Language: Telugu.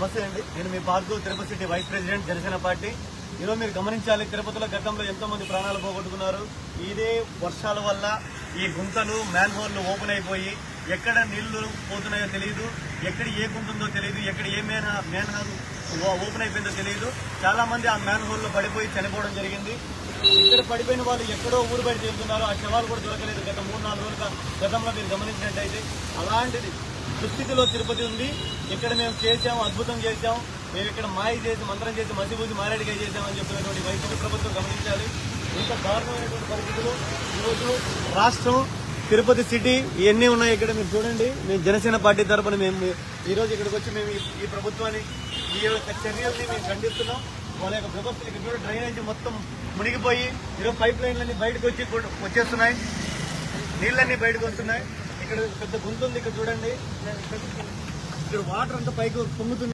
నమస్తే అండి. నేను మీ పార్కు Tirupati city vice president Janasena party. ఈరోజు మీరు గమనించాలి, తిరుపతిలో గతంలో ఎంతో మంది ప్రాణాలు పోగొట్టుకున్నారు. ఇదే వర్షాల వల్ల ఈ గుంతలు మ్యాన్ హోల్లు ఓపెన్ అయిపోయి ఎక్కడ నీళ్లు పోతున్నాయో తెలియదు, ఎక్కడ ఏ గుంత ఉందో తెలియదు, ఎక్కడ ఏ మ్యాన్ హోల్ ఓపెన్ అయిపోయిందో తెలియదు. చాలా మంది ఆ మ్యాన్ హోల్లో పడిపోయి చనిపోవడం జరిగింది. ఇక్కడ పడిపోయిన వాళ్ళు ఎక్కడో ఊరు బయట వెళ్తున్నారు. ఆ శవాలు కూడా దొరకలేదు గత 3-4 రోజులుగా. గతంలో మీరు గమనించినట్టయితే అలాంటిది దుస్థితిలో తిరుపతి ఉంది. ఇక్కడ మేము చేసాము, అద్భుతం చేశాం, మేము ఇక్కడ మాయ చేసి మంత్రం చేసి మసిబూసి మారేడుగా చేశామని చెప్పినటువంటి వైసీపీ ప్రభుత్వం గమనించాలి. ఇంత దారుణమైనటువంటి పరిస్థితులు ఈరోజు రాష్ట్రం తిరుపతి సిటీ ఇవన్నీ ఉన్నాయి. ఇక్కడ మీరు చూడండి, మేము జనసేన పార్టీ తరఫున మేము ఈరోజు ఇక్కడికి వచ్చి మేము ఈ ప్రభుత్వాన్ని ఈ యొక్క చర్యల్ని మేము ఖండిస్తున్నాం. వాళ్ళ యొక్క ప్రభుత్వం ఇక్కడ చూడ డ్రైనేజ్ మొత్తం మునిగిపోయి ఈరోజు పైప్ లైన్లన్నీ బయటకు వచ్చేస్తున్నాయి, నీళ్ళన్నీ బయటకు వస్తున్నాయి. ఇక్కడ పెద్ద గుంత ఉంది, ఇక్కడ చూడండి, ఇక్కడ వాటర్ అంతా పైకి పొంగుతుంది.